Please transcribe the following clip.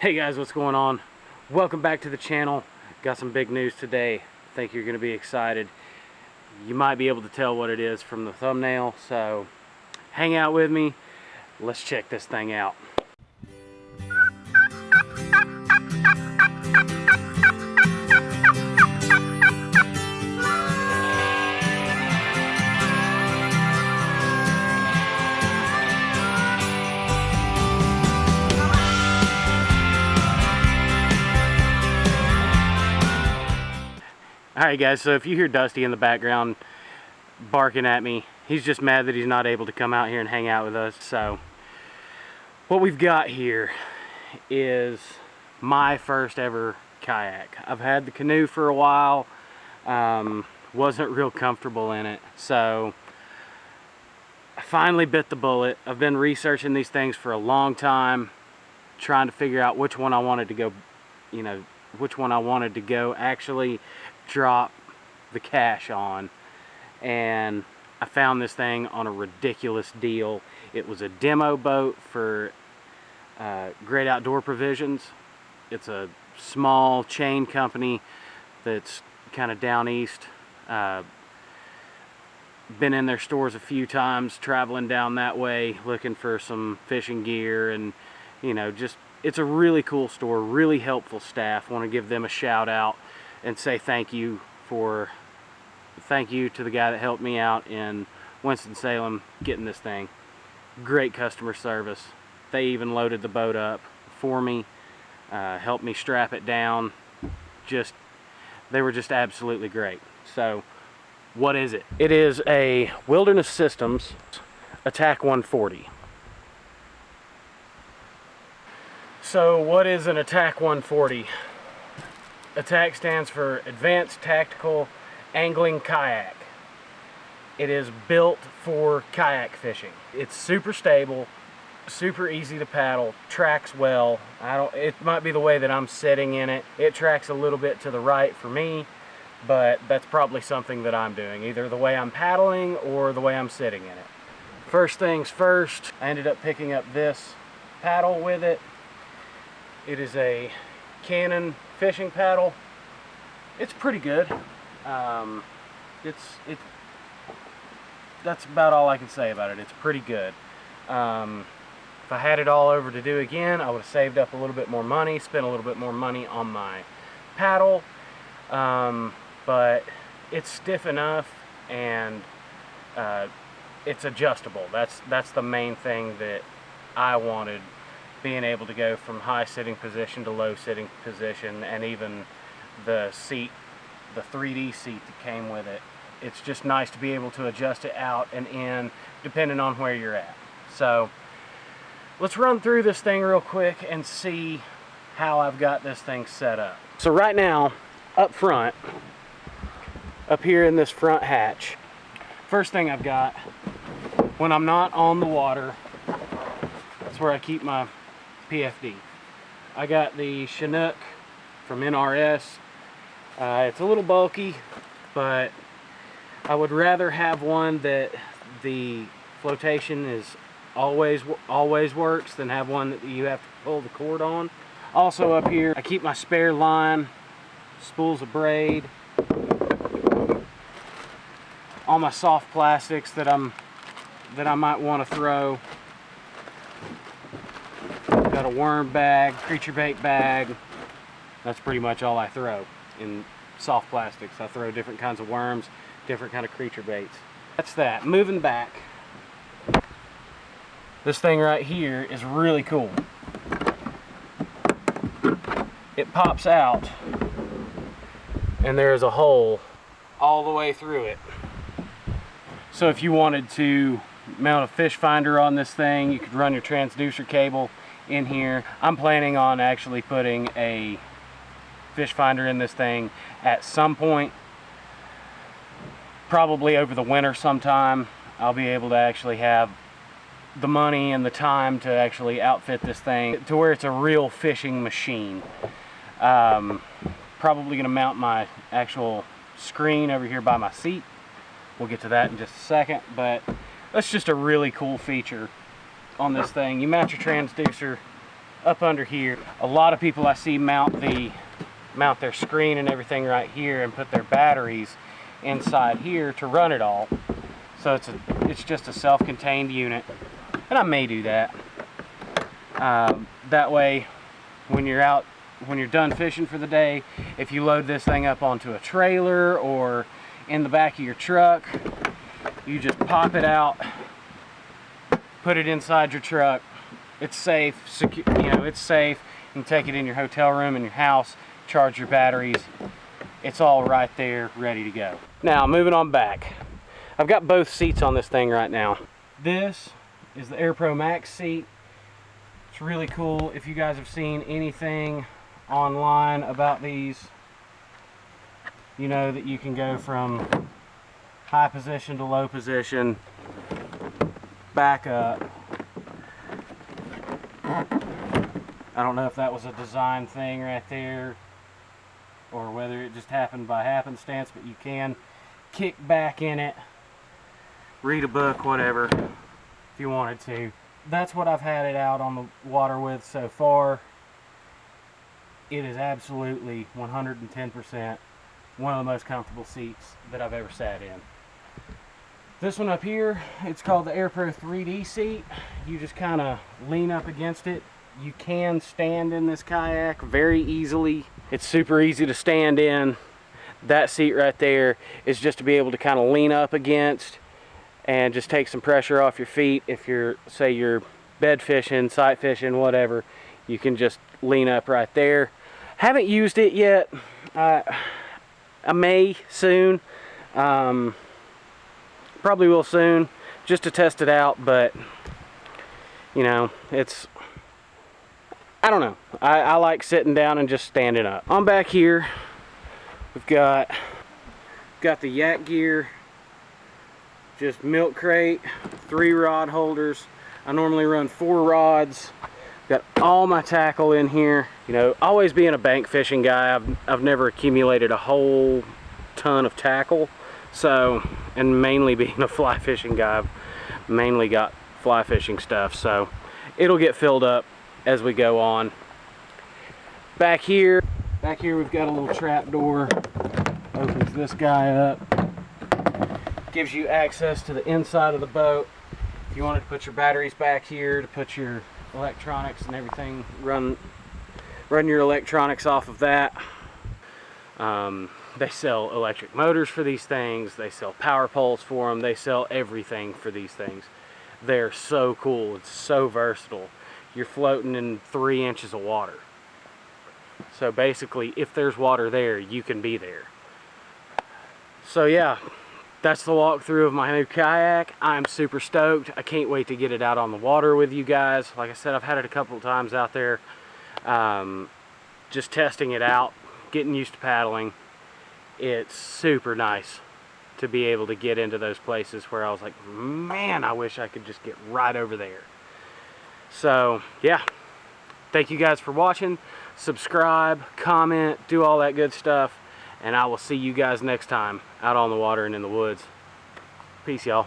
Hey guys, what's going on? Welcome back to the channel. Got some big news today. Think you're going to be excited. You might be able to tell what it is from the thumbnail, so hang out with me. Let's check this thing out. Alright guys, so if you hear Dusty in the background barking at me, he's just mad that he's not able to come out here and hang out with us. So what we've got here is my first ever kayak. I've had the canoe for a while, wasn't real comfortable in it, so I finally bit the bullet. I've been researching these things for a long time, trying to figure out which one I wanted to go, which one I wanted to go actually drop the cash on, and I found this thing on a ridiculous deal. It was a demo boat for Great Outdoor Provisions. It's a small chain company that's kind of down east. Been in their stores a few times, traveling down that way looking for some fishing gear, and just it's a really cool store, really helpful staff. Want to give them a shout out and say thank you to the guy that helped me out in Winston-Salem getting this thing. Great customer service. They even loaded the boat up for me, helped me strap it down. They were just absolutely great. So what is it? It is a Wilderness Systems ATAK 140. So what is an ATAK 140? ATAK stands for Advanced Tactical Angling Kayak. It is built for kayak fishing. It's super stable, super easy to paddle, tracks well. It might be the way that I'm sitting in it. It tracks a little bit to the right for me, but that's probably something that I'm doing, either the way I'm paddling or the way I'm sitting in it. First things first, I ended up picking up this paddle with it. It is a Canon fishing paddle. It's pretty good. That's about all I can say about it. It's pretty good. If I had it all over to do again, I would have saved up a little bit more money, spent a little bit more money on my paddle, but it's stiff enough, and it's adjustable. That's the main thing that I wanted, being able to go from high sitting position to low sitting position, and even the seat, the 3D seat that came with it. It's just nice to be able to adjust it out and in depending on where you're at. So let's run through this thing real quick and see how I've got this thing set up. So right now, up front, up here in this front hatch, first thing I've got, when I'm not on the water, that's where I keep my PFD. I got the Chinook from NRS. It's a little bulky, but I would rather have one that the flotation is always works than have one that you have to pull the cord on. Also up here, I keep my spare line, spools of braid, all my soft plastics that I might want to throw. Got a worm bag, creature bait bag. That's pretty much all I throw in soft plastics. I throw different kinds of worms, different kind of creature baits. That's that. Moving back, this thing right here is really cool. It pops out, and there is a hole all the way through it. So if you wanted to mount a fish finder on this thing, you could run your transducer cable in here. I'm planning on actually putting a fish finder in this thing at some point, probably over the winter sometime. I'll be able to actually have the money and the time to actually outfit this thing to where it's a real fishing machine. Probably gonna mount my actual screen over here by my seat. We'll get to that in just a second, but that's just a really cool feature on this thing. You mount your transducer up under here. A lot of people I see mount their screen and everything right here and put their batteries inside here to run it all. So it's just a self-contained unit, and I may do that. That way, when you're done fishing for the day, if you load this thing up onto a trailer or in the back of your truck, you just pop it out, put it inside your truck. It's safe, it's safe. You can take it in your hotel room in your house, charge your batteries. It's all right there, ready to go. Now, moving on back. I've got both seats on this thing right now. This is the Promax Seat. It's really cool. If you guys have seen anything online about these, you know that you can go from high position to low position, back up. I don't know if that was a design thing right there or whether it just happened by happenstance, but you can kick back in it, read a book, whatever, if you wanted to. That's what I've had it out on the water with so far. It is absolutely 110% one of the most comfortable seats that I've ever sat in. This one up here, it's called the AirPro 3D seat. You just kind of lean up against it. You can stand in this kayak very easily. It's super easy to stand in. That seat right there is just to be able to kind of lean up against and just take some pressure off your feet. If say you're bed fishing, sight fishing, whatever, you can just lean up right there. Haven't used it yet. I may soon. Probably will soon, just to test it out, but you know, I don't know. I like sitting down and just standing up. On back here, we've got the yak gear, just milk crate, 3 rod holders. I normally run 4 rods. Got all my tackle in here. You know, always being a bank fishing guy, I've never accumulated a whole ton of tackle. So, and mainly being a fly fishing guy, I've mainly got fly fishing stuff. So it'll get filled up as we go on. Back here we've got a little trap door. Opens this guy up. Gives you access to the inside of the boat. If you wanted to put your batteries back here, to put your electronics and everything, run your electronics off of that. They sell electric motors for these things. They sell power poles for them. They sell everything for these things. They're so cool. It's so versatile. You're floating in 3 inches of water. So basically, if there's water there, you can be there. So yeah, that's the walkthrough of my new kayak. I'm super stoked. I can't wait to get it out on the water with you guys. Like I said, I've had it a couple of times out there, just testing it out, getting used to paddling. It's super nice to be able to get into those places where I was like, man, I wish I could just get right over there. So yeah, thank you guys for watching. Subscribe, comment, do all that good stuff, and I will see you guys next time out on the water and in the woods. Peace, y'all.